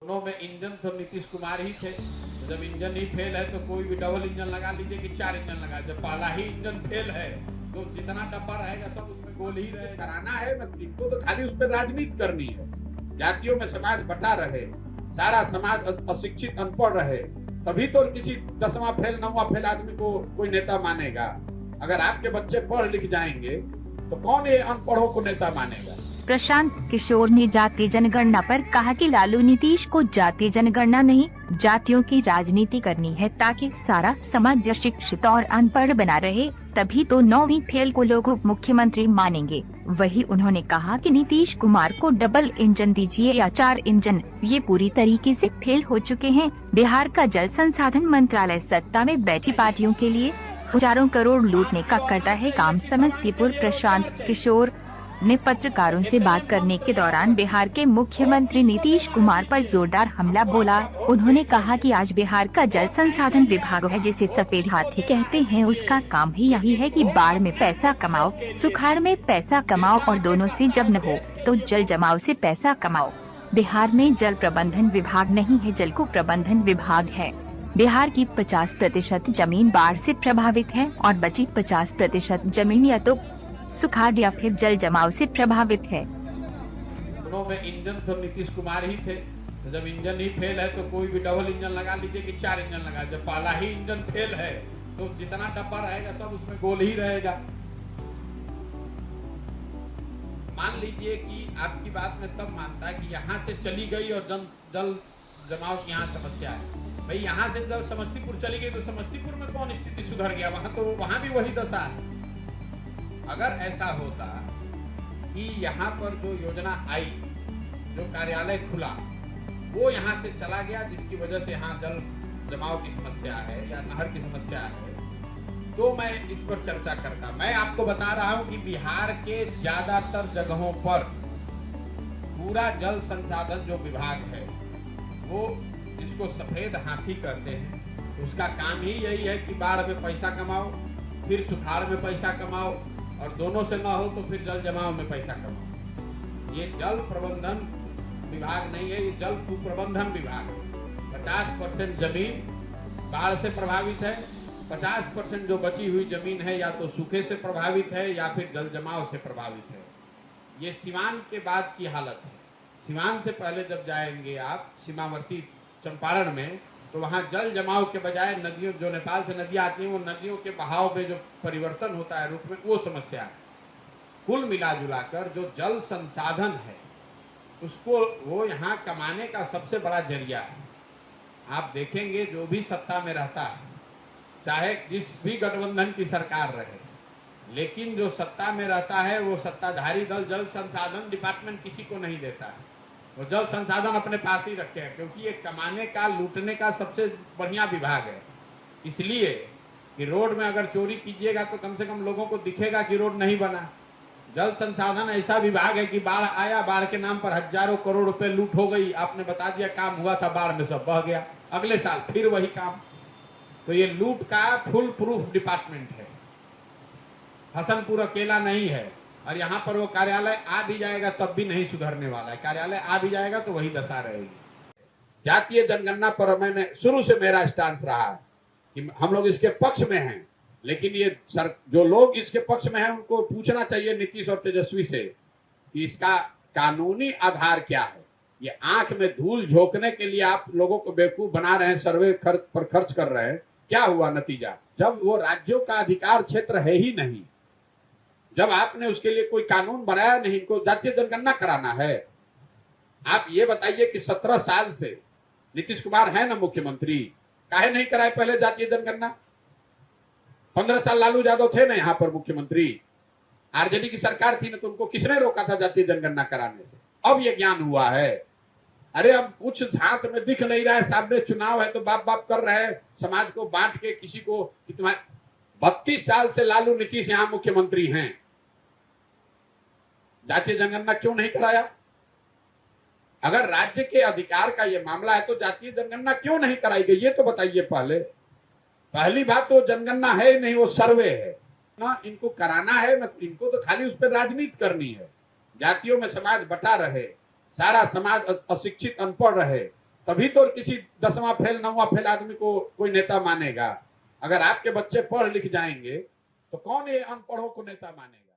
दोनों में इंजन तो नीतीश कुमार ही थे। तो जब इंजन ही फेल है तो कोई भी डबल इंजन लगा लीजिए कि 4 इंजन लगा। जब पहला ही इंजन फेल है तो जितना डब्बा रहेगा सब उसमें गोल ही रहेगा। कराना है न, इनको तो खाली उस पर राजनीति करनी है। जातियों में समाज बटा रहे, सारा समाज अशिक्षित अनपढ़ रहे, तभी तो किसी 10वां फेल 9वां फेल आदमी को कोई नेता मानेगा। अगर आपके बच्चे पढ़ लिख जाएंगे तो कौन ये अनपढ़ों को नेता मानेगा। प्रशांत किशोर ने जातीय जनगणना पर कहा कि लालू नीतीश को जातीय जनगणना नहीं, जातियों की राजनीति करनी है ताकि सारा समाज शिक्षित और अनपढ़ बना रहे, तभी तो 9वीं फेल को लोग उप मुख्यमंत्री मानेंगे। वही उन्होंने कहा कि नीतीश कुमार को डबल इंजन दीजिए या 4 इंजन, ये पूरी तरीके से फेल हो चुके हैं। बिहार का जल संसाधन मंत्रालय सत्ता में बैठी पार्टियों के लिए हजारों करोड़ लूटने का करता है काम। समस्तीपुर प्रशांत किशोर ने पत्रकारों से बात करने के दौरान बिहार के मुख्यमंत्री नीतीश कुमार पर जोरदार हमला बोला। उन्होंने कहा कि आज बिहार का जल संसाधन विभाग है जिसे सफेद हाथी कहते हैं, उसका काम ही यही है कि बाढ़ में पैसा कमाओ, सुखाड़ में पैसा कमाओ और दोनों से जब न हो तो जल जमाव से पैसा कमाओ। बिहार में जल प्रबंधन विभाग नहीं है, जल को प्रबंधन विभाग है। बिहार की 50% जमीन बाढ़ से प्रभावित है और बची 50% जमीन या तो सुखाड़ या फिर जल जमाव से प्रभावित है। दोनों में इंजन तो नीतीश कुमार ही थे। तो जब इंजन ही फेल है तो कोई भी डबल इंजन लगा लीजिए कि 4 इंजन लगा। जब पहला ही इंजन फेल है तो जितना डब्बा रहेगा सब उसमें गोल ही रहेगा। मान लीजिए कि आपकी बात में तब मानता है कि यहाँ से चली गई और जल जमाव की यहाँ समस्या है। भाई यहाँ से जब समस्तीपुर चली गई तो समस्तीपुर में कौन स्थिति सुधर गया? वहां भी वही दशा है। अगर ऐसा होता कि यहाँ पर जो योजना आई, जो कार्यालय खुला, वो यहाँ से चला गया जिसकी वजह से यहाँ जल जमाव की समस्या है या नहर की समस्या है, तो मैं इस पर चर्चा करता। मैं आपको बता रहा हूँ कि बिहार के ज्यादातर जगहों पर पूरा जल संसाधन जो विभाग है, वो जिसको सफेद हाथी कहते हैं, उसका काम ही यही है कि बाढ़ में पैसा कमाओ, फिर सुखाड़ में पैसा कमाओ और दोनों से ना हो तो फिर जल जमाव में पैसा कमाओ। ये जल प्रबंधन विभाग नहीं है, ये जल कुप्रबंधन विभाग है। 50% जमीन बाढ़ से प्रभावित है, 50% जो बची हुई जमीन है या तो सूखे से प्रभावित है या फिर जल जमाव से प्रभावित है। ये सीवान के बाद की हालत है। सीवान से पहले जब जाएंगे आप सीमावर्ती चंपारण में, तो वहाँ जल जमाव के बजाय नदियों, जो नेपाल से नदियाँ आती हैं, वो नदियों के बहाव में जो परिवर्तन होता है रुख में, वो समस्या है। कुल मिला जुलाकर जो जल संसाधन है उसको वो यहाँ कमाने का सबसे बड़ा जरिया है। आप देखेंगे जो भी सत्ता में रहता है, चाहे जिस भी गठबंधन की सरकार रहे, लेकिन जो सत्ता में रहता है वो सत्ताधारी दल जल संसाधन डिपार्टमेंट किसी को नहीं देता है। वो जल संसाधन अपने पास ही रखे हैं, क्योंकि ये कमाने का, लूटने का सबसे बढ़िया विभाग है। इसलिए कि रोड में अगर चोरी कीजिएगा तो कम से कम लोगों को दिखेगा कि रोड नहीं बना। जल संसाधन ऐसा विभाग है कि बाढ़ आया, बाढ़ के नाम पर हजारों करोड़ रुपए लूट हो गई, आपने बता दिया काम हुआ था, बाढ़ में सब बह गया, अगले साल फिर वही काम। तो ये लूट का फुल प्रूफ डिपार्टमेंट है। हसनपुर अकेला नहीं है, और यहाँ पर वो कार्यालय आ भी जाएगा तब भी नहीं सुधरने वाला है। कार्यालय आ भी जाएगा तो वही दशा रहेगी। जातीय जनगणना पर मैंने शुरू से मेरा स्टांस रहा है कि हम लोग इसके पक्ष में हैं, लेकिन ये जो लोग इसके पक्ष में हैं उनको पूछना चाहिए नीतीश और तेजस्वी से कि इसका कानूनी आधार क्या है। ये आंख में धूल झोंकने के लिए आप लोगों को बेवकूफ बना रहे हैं, सर्वे पर खर्च कर रहे हैं। क्या हुआ नतीजा? जब वो राज्यों का अधिकार क्षेत्र है ही नहीं, जब आपने उसके लिए कोई कानून बनाया नहीं, इनको जातीय जनगणना कराना है। आप ये बताइए कि 17 साल से नीतीश कुमार है ना मुख्यमंत्री, काहे नहीं कराए पहले जातीय जनगणना? 15 साल लालू यादव थे ना यहाँ पर मुख्यमंत्री, आरजेडी की सरकार थी ना, तो उनको किसने रोका था जातीय जनगणना कराने से? अब ये ज्ञान हुआ है। अरे अब कुछ हाथ में दिख नहीं रहा है, सामने चुनाव है तो बाप बाप कर रहे हैं, समाज को बांट के किसी को कि तुम्हारे 32 साल से लालू नीतीश यहाँ मुख्यमंत्री हैं, जातीय जनगणना क्यों नहीं कराया? अगर राज्य के अधिकार का ये मामला है तो जातीय जनगणना क्यों नहीं कराई गई, ये तो बताइए। पहली बात तो जनगणना है ही नहीं, वो सर्वे है ना। इनको कराना है ना, इनको तो खाली उस पर राजनीति करनी है। जातियों में समाज बटा रहे, सारा समाज अशिक्षित अनपढ़ रहे, तभी तो किसी 10वां फेल 9वां फेल आदमी को कोई नेता मानेगा। अगर आपके बच्चे पढ़ लिख जाएंगे तो कौन ये अनपढ़ों को नेता मानेगा।